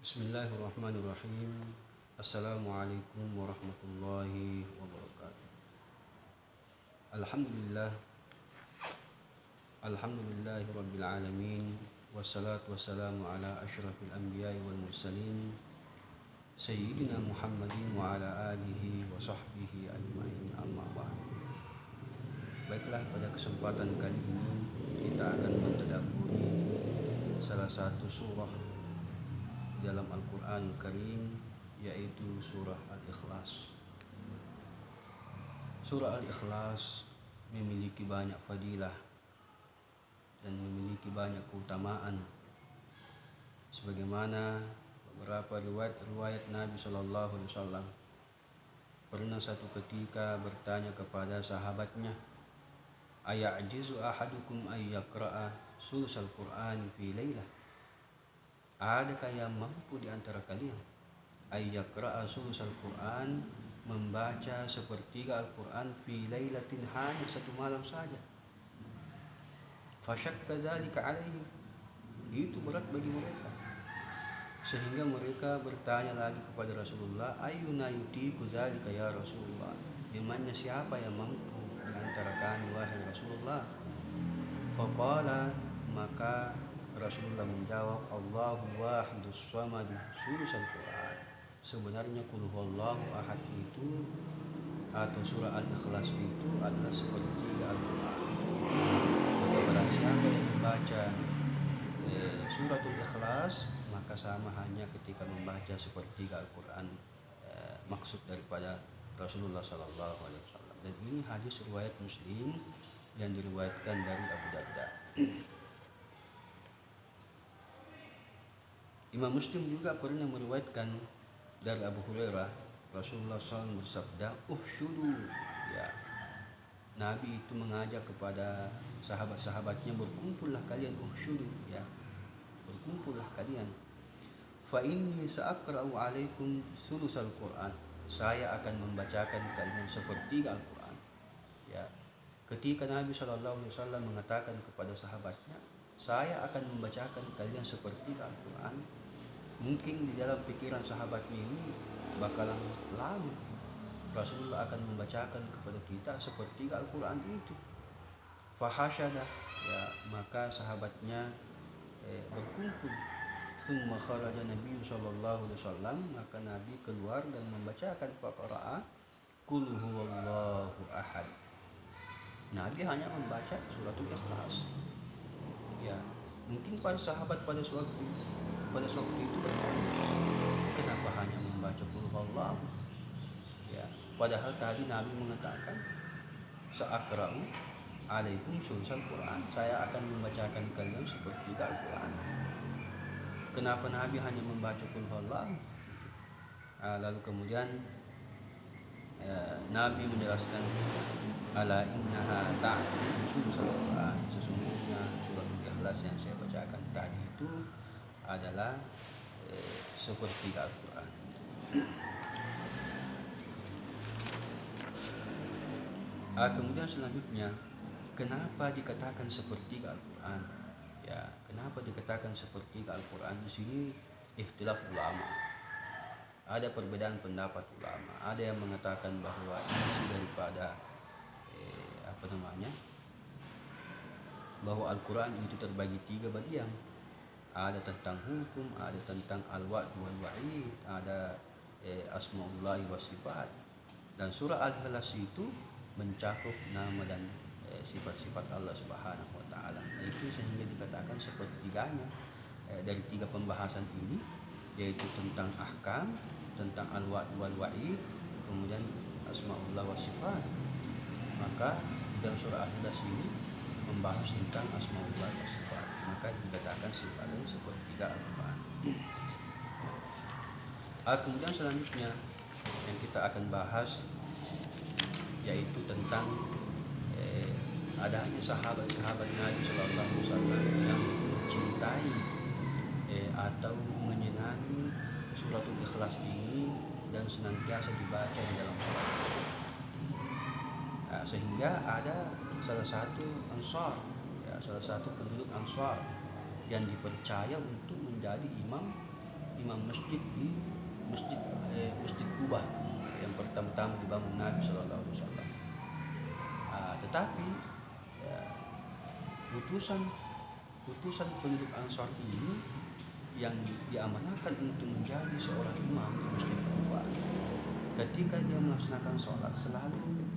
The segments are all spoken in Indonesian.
Bismillahirrahmanirrahim. Assalamualaikum warahmatullahi wabarakatuh. Alhamdulillah. Alhamdulillahi rabbil alamin. Wassalatu wassalamu ala asyrafil anbiya'i wal mursalin Sayyidina Muhammadin wa ala alihi wa sahbihi ajma'in, amma ba'd. Baiklah, pada kesempatan kali ini kita akan mentadabburi salah satu surah dalam Al-Quran Karim, yaitu surah Al-Ikhlas. Surah Al-Ikhlas memiliki banyak fadilah dan memiliki banyak keutamaan, sebagaimana beberapa riwayat Nabi SAW pernah satu ketika bertanya kepada sahabatnya, "Aya'jizu ahadukum ay yaqra'a sulusal Qur'an fi lailah?" Adakah yang mampu di antara kalian ay yaqra'a sulusal Qur'an, membaca sepertiga Al-Quran fi lailatin, hanya satu malam saja. Fasyakka dzalika alaihim, itu berat bagi mereka, sehingga mereka bertanya lagi kepada Rasulullah, ayyuna yutiqu dzalika ya Rasulullah, memangnya siapa yang mampu di antara kami wahai Rasulullah? Faqala, maka Rasulullah menjawab, Allahu wahidus samad sulusal Quran. Sebenarnya qul huwallahu ahad itu atau surah Al-Ikhlas itu adalah sepertiga Al-Quran. Maka barang siapa yang membaca suratul Ikhlas, maka sama hanya ketika membaca sepertiga Al-Quran, maksud daripada Rasulullah SAW. Dan ini hadis riwayat Muslim yang diriwayatkan dari Abu Darda. Imam Muslim juga pernah meriwayatkan dari Abu Hurairah, Rasulullah SAW bersabda, uhsyudu, ya, Nabi itu mengajak kepada sahabat-sahabatnya, berkumpullah kalian, uhsyudu, ya, berkumpullah kalian. Fa inni sa'aqra'u alaikum sulusal Qur'an, saya akan membacakan kalian sepertiga Al-Quran. Ya, ketika Nabi SAW mengatakan kepada sahabatnya, saya akan membacakan kalian sepertiga Al-Quran, mungkin di dalam pikiran sahabatnya ini bakalan lama Rasulullah akan membacakan kepada kita sepertiga Al-Quran itu. Fahasyada, ya, maka sahabatnya berkumpul. Tsumma kharaja Nabi sallallahu alaihi wasallam, maka Nabi keluar dan membacakan Al-Qur'an, qul huwallahu ahad. Nabi hanya membaca suratul Ikhlas. Ya, mungkin para sahabat pada suatu itu bertanya, kenapa hanya membaca qul huwallahu? Ya, padahal tadi Nabi mengatakan, sa'aqra'u alaikum sulusal Quran, saya akan membacakan kalian sepertiga Al-Quran. Kenapa Nabi hanya membaca qul huwallahu? Lalu kemudian Nabi menjelaskan, ala innaha ta'dilu sulusal Quran, sesungguhnya surat Al-Ikhlas yang saya bacakan tadi itu adalah sepertiga Al-Quran. Kemudian selanjutnya, kenapa dikatakan sepertiga Al-Quran? Ya, kenapa dikatakan sepertiga Al-Quran? Di sini ikhtilaf ulama. Ada perbedaan pendapat ulama. Ada yang mengatakan bahwa isi daripada bahwa Al-Quran itu terbagi tiga bagian. Ada tentang hukum, ada tentang al-wa'd wal wa'id, ada asma'ullah wa sifat. Dan surah Al-Ikhlas itu mencakup nama dan sifat-sifat Allah Subhanahu wa taala. Itu sehingga dikatakan sepertiganya dari tiga pembahasan ini, yaitu tentang ahkam, tentang al-wa'd wal wa'id, kemudian asma'ullah wa sifat. Maka dalam surah Al-Ikhlas ini membahas tentang asma'ullah wa sifat, maka dikatakan sebagai sepertiga Al-Quran. Kemudian selanjutnya yang kita akan bahas yaitu tentang adanya sahabat-sahabat Nabi Sallallahu Alaihi Wasallam yang mencintai atau menyenangi suratul Ikhlas ini dan senantiasa dibaca di dalam salat. Sehingga ada salah satu Ansar, salah satu penduduk Ansar yang dipercaya untuk menjadi imam imam masjid di masjid Kubah yang pertama-tama dibangun Nabi Shallallahu Alaihi Wasallam. Tetapi ya, utusan penduduk Ansar ini yang diamanahkan untuk menjadi seorang imam di masjid Kubah, ketika dia melaksanakan sholat selalu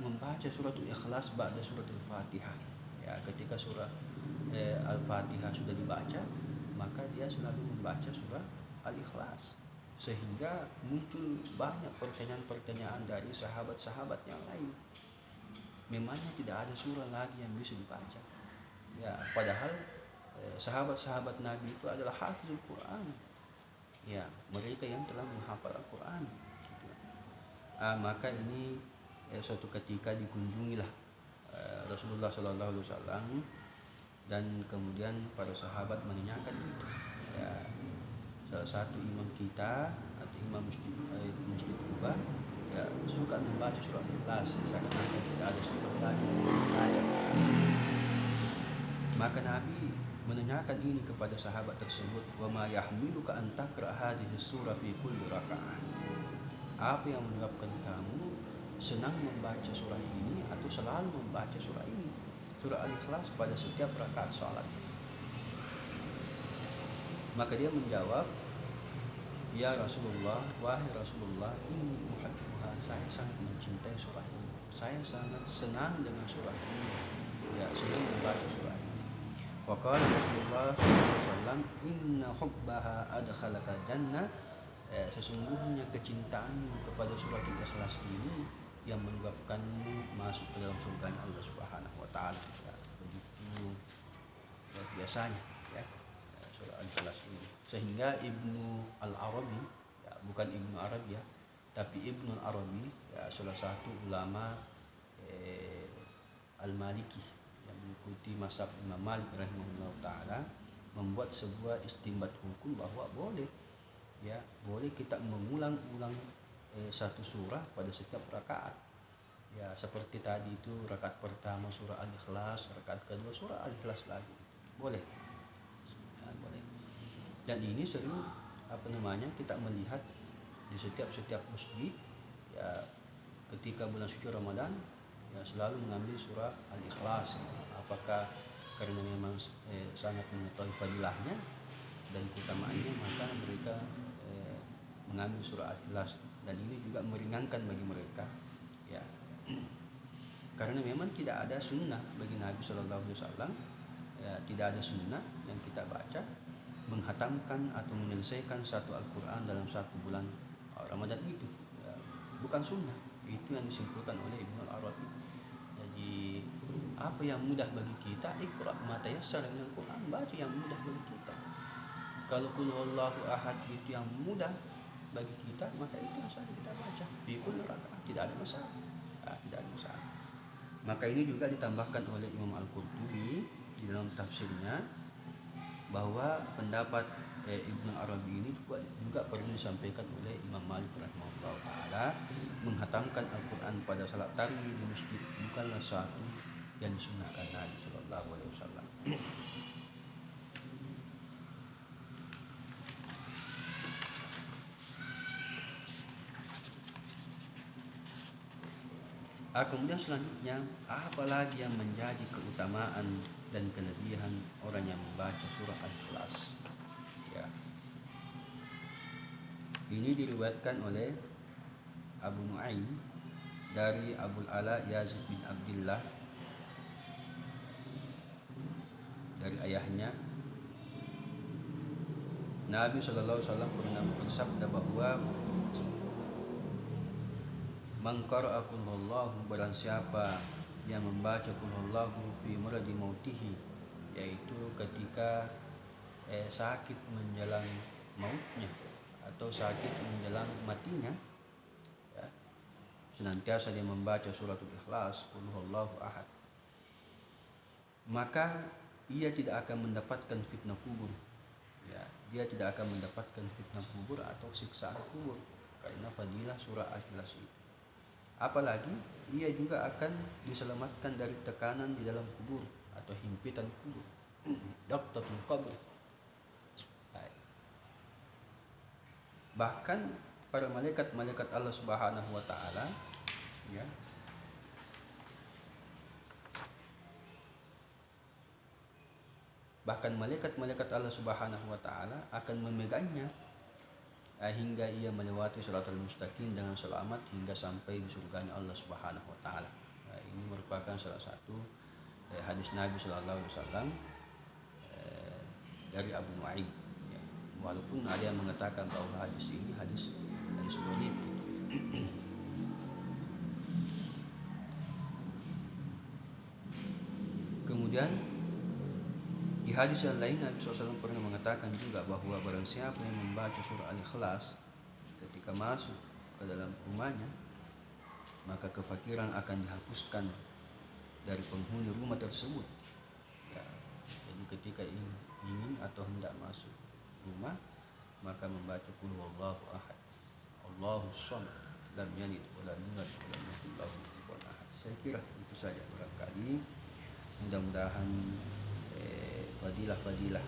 membaca suratul Ikhlas ba'da suratul Fatihah. Ya, ketika surah Al-Fatihah sudah dibaca, maka dia selalu membaca surah Al-Ikhlas, sehingga muncul banyak pertanyaan-pertanyaan dari sahabat-sahabat yang lain. Memangnya tidak ada surah lagi yang bisa dibaca? Ya, padahal sahabat-sahabat Nabi itu adalah hafizul Quran. Ya, mereka yang telah menghafal Al-Quran. Maka ini suatu ketika dikunjungilah Rasulullah Sallallahu Alaihi Wasallam, dan kemudian para sahabat menanyakan itu. Ya, salah satu imam kita atau imam masjid Kuba ya, suka membaca surah Ikhlas, seakan-akan tidak ada surah lagi. Maka Nabi menanyakan ini kepada sahabat tersebut, wa ma yahmiluka an taqra hadhihi surah fi kulli raka'ah. Apa yang menyebabkan kamu senang membaca surah ini atau selalu membaca surah ini, surah Al-Ikhlas, pada setiap rakaat salat? Maka dia menjawab, ya Rasulullah, wahai Rasulullah, ini muhibbuha, saya sangat mencintai surah ini, saya sangat senang dengan surah ini, ya, senang membaca surah ini. Wa qala Rasulullah SAW, inna hubbaha adkhalaka jannah, sesungguhnya kecintaanmu kepada surat Al-Ikhlas ini yang menyebabkanmu masuk ke dalam surga Allah Subhanahu wa taala. Ya, begitu luar biasanya ya surah Al-Ikhlas ini, sehingga Ibnu Al-Arabi, ya, bukan Ibnu Arabi ya, tapi Ibnu Al-Arabi, ya, salah satu ulama Al-Maliki yang mengikuti mazhab Imam Malik rahimahullah taala, membuat sebuah istinbat hukum bahwa boleh kita mengulang-ulang satu surah pada setiap rakaat. Ya, seperti tadi itu rakaat pertama surah Al-Ikhlas, rakaat kedua surah Al-Ikhlas lagi. Boleh. Ya, boleh. Dan ini sering kita melihat di setiap masjid, ya, ketika bulan suci Ramadan, ya, selalu mengambil surah Al-Ikhlas. Apakah karena memang sangat mengetahui fadilahnya dan keutamaannya, maka mereka mengambil surah Al-Ikhlas, dan ini juga meringankan bagi mereka, ya. Karena memang tidak ada sunnah bagi Nabi Shallallahu Alaihi Wasallam, ya, tidak ada sunnah yang kita baca menghatamkan atau menyelesaikan satu Al-Quran dalam satu bulan Ramadan itu, ya, bukan sunnah. Itu yang disimpulkan oleh Ibnu Al-Arabi. Jadi apa yang mudah bagi kita, iqra ma tayassara minal Quran, baca yang mudah bagi kita. Kalau qul huwallahu ahad itu yang mudah bagi kita, maka itu yang harus kita baca di kulli rakaat, tidak ada masalah. Tidak ada masalah. Maka ini juga ditambahkan oleh Imam Al-Qurtubi di dalam tafsirnya, bahwa pendapat Ibnu Arabi ini juga perlu disampaikan oleh Imam Malik rahimahullah taala, menghatamkan Al-Quran pada salat tarawih di masjid bukanlah satu yang disunnahkan Nabi Sallallahu Alaihi Wasallam. Kemudian selanjutnya, apalagi yang menjadi keutamaan dan kelebihan orang yang membaca surah Al-Ikhlas? Ya. Ini diriwayatkan oleh Abu Nu'aim dari Abul Ala Yazid bin Abdullah dari ayahnya, Nabi Sallallahu Alaihi Wasallam pernah bersabda bahwa man qara'a qul huwallahu, barang siapa yang membaca qul huwallahu fi maradi mautihi, yaitu ketika sakit menjelang mautnya atau sakit menjelang matinya, ya, senantiasa dia membaca suratul Ikhlas, qul huwallahu ahad, maka ia tidak akan mendapatkan fitnah kubur. Ya, dia tidak akan mendapatkan fitnah kubur atau siksaan kubur karena fadilah surah Al-Ikhlas itu. Apalagi ia juga akan diselamatkan dari tekanan di dalam kubur atau himpitan kubur, daqtatul qabr. Bahkan para malaikat-malaikat Allah Subhanahu wa taala, ya, bahkan malaikat-malaikat Allah Subhanahu wa taala akan memegangnya hingga ia melewati Shiratal Mustaqim dengan selamat hingga sampai di surganya Allah Subhanahu wa taala. Ini merupakan salah satu hadis Nabi sallallahu alaihi wasallam dari Abu Nuaim. Ya, walaupun ada yang mengatakan bahwa hadis ini hadis dhaif. Kemudian di hadis yang lain Nabi SAW pernah mengatakan juga bahwa barang siapa yang membaca surah Al-Ikhlas ketika masuk ke dalam rumahnya, maka kefakiran akan dihapuskan dari penghuni rumah tersebut. Ya, jadi ketika ingin atau hendak masuk rumah, maka membaca Qul huwallahu ahad, Allahus samad, lam yalid wa lam yulad wa lam yakul lahu kufuwan ahad. Saya kira itu saja barangkali. Mudah-mudahan fadilah-fadilah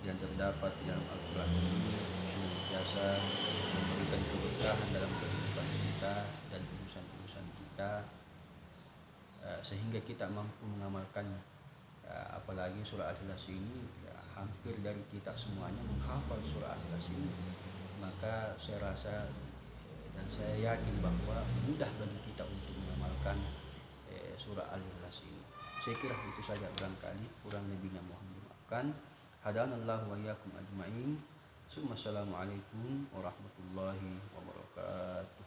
yang terdapat dalam Al-Quran ini senantiasa memberikan keberkahan dalam kehidupan kita dan urusan-urusan kita, sehingga kita mampu mengamalkannya. Apalagi surah Al-Ikhlas ini, hampir dari kita semuanya menghafal surah Al-Ikhlas ini. Maka saya rasa dan saya yakin bahwa mudah bagi kita untuk mengamalkan surah Al-Ikhlas ini. Saya kira itu saja barangkali, kurang lebihnya mohon dimaafkan. Hadanallahu wa iyyakum ajma'in. Assalamualaikum warahmatullahi wabarakatuh.